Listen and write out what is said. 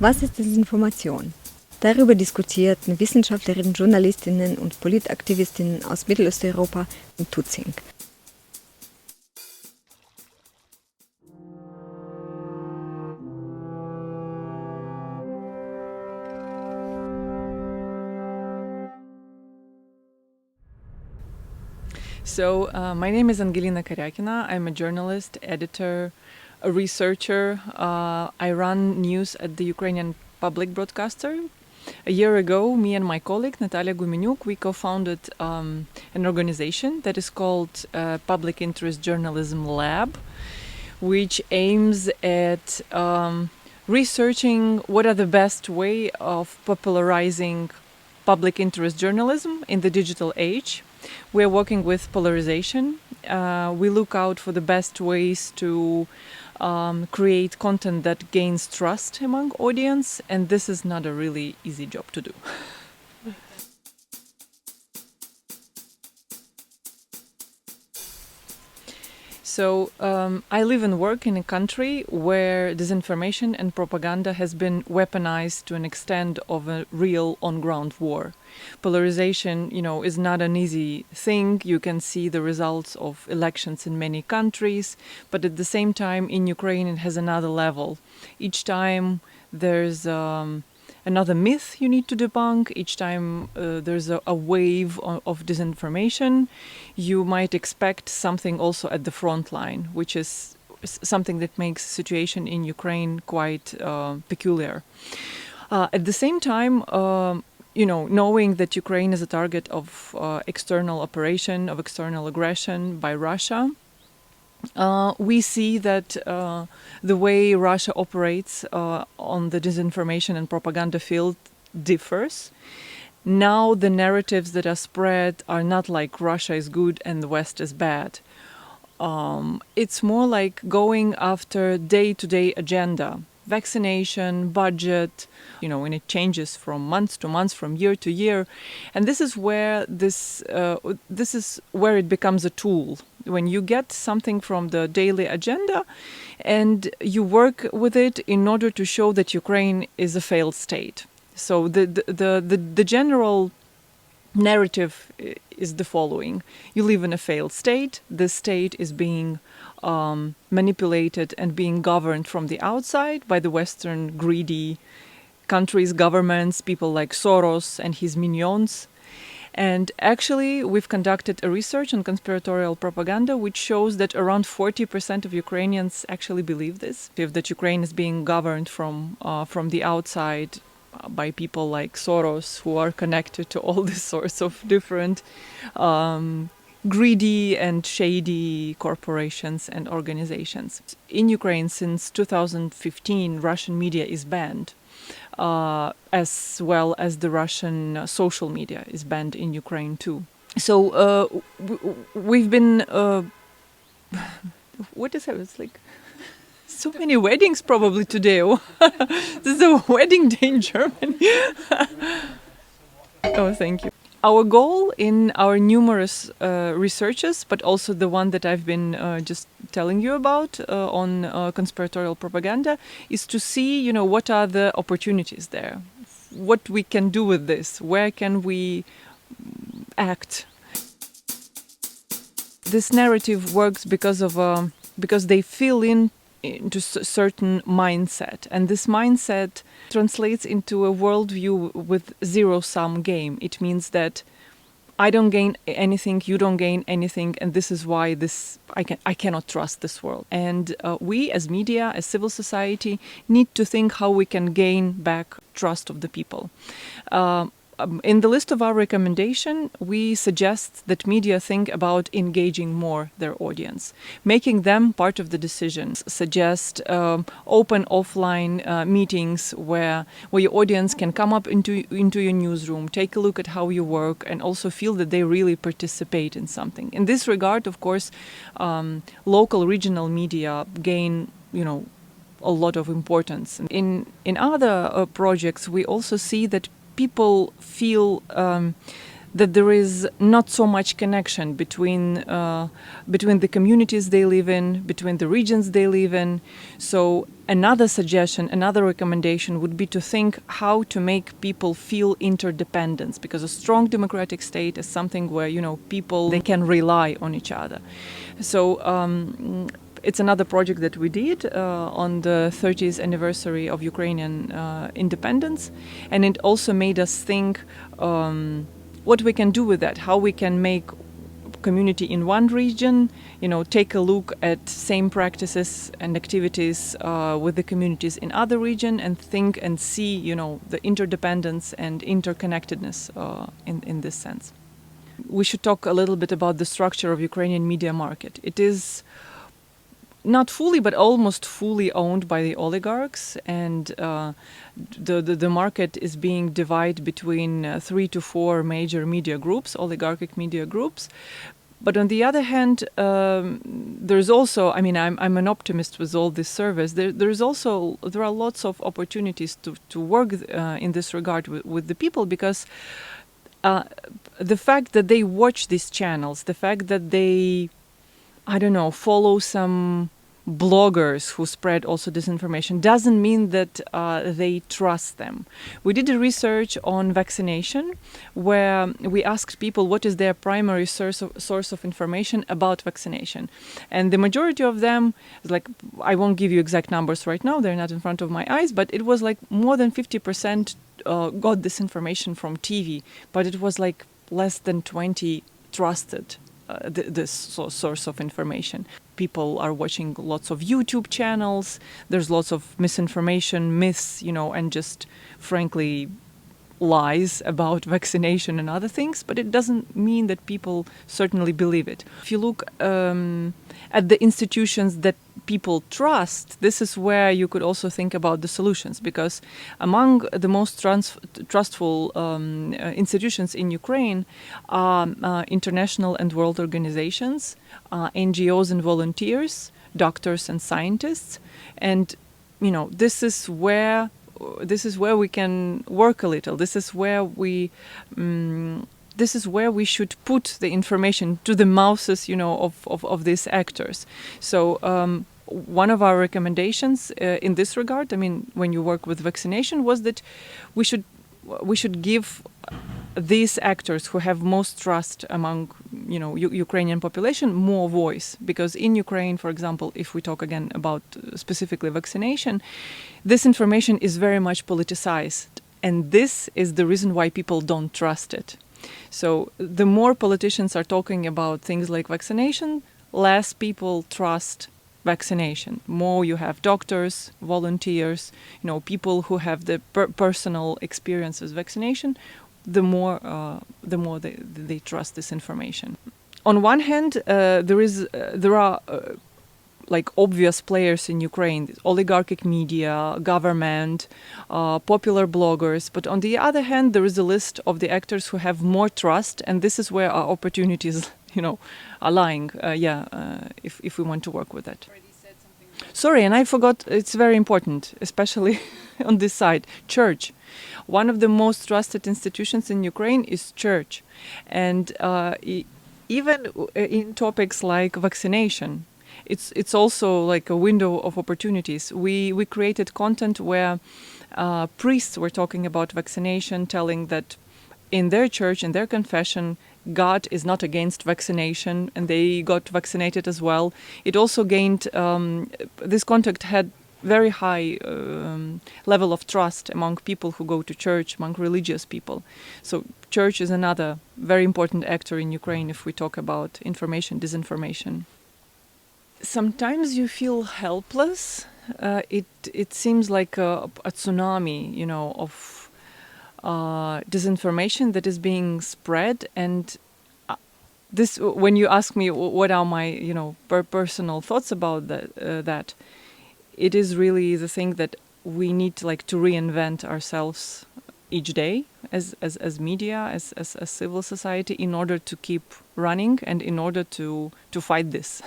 Was ist Desinformation? Darüber diskutierten Wissenschaftlerinnen, Journalistinnen und Politaktivistinnen aus Mittelosteuropa in Tutzing. So, my name is Angelina Kariakina. I'm a journalist, editor, a researcher. I run news at the Ukrainian public broadcaster. A year ago, me and my colleague Natalia Gumenyuk, we co-founded an organization that is called Public Interest Journalism Lab, which aims at researching what are the best way of popularizing public interest journalism in the digital age. We're working with polarization. We look out for the best ways to create content that gains trust among audience, and this is not a really easy job to do. So I live and work in a country where disinformation and propaganda has been weaponized to an extent of a real on-ground war. Polarization, is not an easy thing. You can see the results of elections in many countries, but at the same time in Ukraine it has another level. Each time there's another myth you need to debunk. Each time there's a wave of disinformation, you might expect something also at the front line, which is something that makes the situation in Ukraine quite peculiar. At the same time, knowing that Ukraine is a target of external operation, of external aggression by Russia, we see that the way Russia operates on the disinformation and propaganda field differs. Now the narratives that are spread are not like Russia is good and the West is bad. It's more like going after day-to-day agenda. Vaccination, budget, and it changes from month to month, from year to year, and this is where it becomes a tool. When you get something from the daily agenda, and you work with it in order to show that Ukraine is a failed state. So the general narrative is the following: you live in a failed state. The state is being manipulated and being governed from the outside by the Western greedy countries, governments, people like Soros and his minions. And actually, we've conducted a research on conspiratorial propaganda, which shows that around 40% of Ukrainians actually believe this, that Ukraine is being governed from the outside by people like Soros, who are connected to all these sorts of different greedy and shady corporations and organizations. In Ukraine, since 2015, Russian media is banned, as well as the Russian social media is banned in Ukraine too. So we've been... what is it? It's like so many weddings probably today. There's a wedding day in Germany. Oh, thank you. Our goal in our numerous researches, but also the one that I've been just telling you about on conspiratorial propaganda, is to see, what are the opportunities there, what we can do with this, where can we act. This narrative works because they fill into certain mindset, and this mindset translates into a worldview with zero-sum game. It means that I don't gain anything, you don't gain anything, and this is why I cannot trust this world. And we as media, as civil society, need to think how we can gain back trust of the people. In the list of our recommendation, we suggest that media think about engaging more their audience, making them part of the decisions. Suggest open offline meetings where your audience can come up into your newsroom, take a look at how you work, and also feel that they really participate in something. In this regard, of course, local regional media gain, a lot of importance. In other projects, we also see that people feel that there is not so much connection between the communities they live in, between the regions they live in. So another suggestion, another recommendation would be to think how to make people feel interdependence, because a strong democratic state is something where, people, they can rely on each other. So it's another project that we did on the 30th anniversary of Ukrainian independence, and it also made us think what we can do with that, how we can make community in one region, take a look at same practices and activities with the communities in other region, and think and see, the interdependence and interconnectedness in this sense. We should talk a little bit about the structure of Ukrainian media market. It is not fully, but almost fully owned by the oligarchs, and the market is being divided between 3 to 4 major media groups, oligarchic media groups. But on the other hand, there's also, I'm an optimist with all this service. There are lots of opportunities to work in this regard with the people, because the fact that they watch these channels, the fact that they follow some bloggers who spread also disinformation, doesn't mean that they trust them. We did a research on vaccination where we asked people what is their primary source of information about vaccination. And the majority of them, I won't give you exact numbers right now, they're not in front of my eyes, but it was more than 50% got this information from TV, but it was less than 20 trusted this source of information. People are watching lots of YouTube channels. There's lots of misinformation, myths, and just frankly lies about vaccination and other things, but it doesn't mean that people certainly believe it. If you look at the institutions that people trust, this is where you could also think about the solutions, because among the most trustful institutions in Ukraine are international and world organizations, NGOs and volunteers, doctors and scientists, and this is where we can work a little. This is where we should put the information to the mouths, of these actors. So one of our recommendations in this regard, when you work with vaccination, was that we should give these actors who have most trust among Ukrainian population more voice, because in Ukraine, for example, if we talk again about specifically vaccination, this information is very much politicized, and this is the reason why people don't trust it. So the more politicians are talking about things like vaccination, less people trust vaccination. More you have doctors, volunteers, people who have the personal experience with vaccination, the more they trust this information. On one hand, there are obvious players in Ukraine, oligarchic media, government, popular bloggers. But on the other hand, there is a list of the actors who have more trust, and this is where our opportunities, are lying. If we want to work with that. Sorry, and I forgot. It's very important, especially on this side. Church. One of the most trusted institutions in Ukraine is church, and even in topics like vaccination, it's also like a window of opportunities. We created content where priests were talking about vaccination, telling that in their church, in their confession, God is not against vaccination, and they got vaccinated as well. It also gained, this contact had very high level of trust among people who go to church, among religious people. So church is another very important actor in Ukraine if we talk about information, disinformation. Sometimes you feel helpless. It seems like a tsunami, of disinformation that is being spread, and this. When you ask me what are my, personal thoughts about that, it is really the thing that we need to reinvent ourselves each day as media, as civil society, in order to keep running and in order to fight this.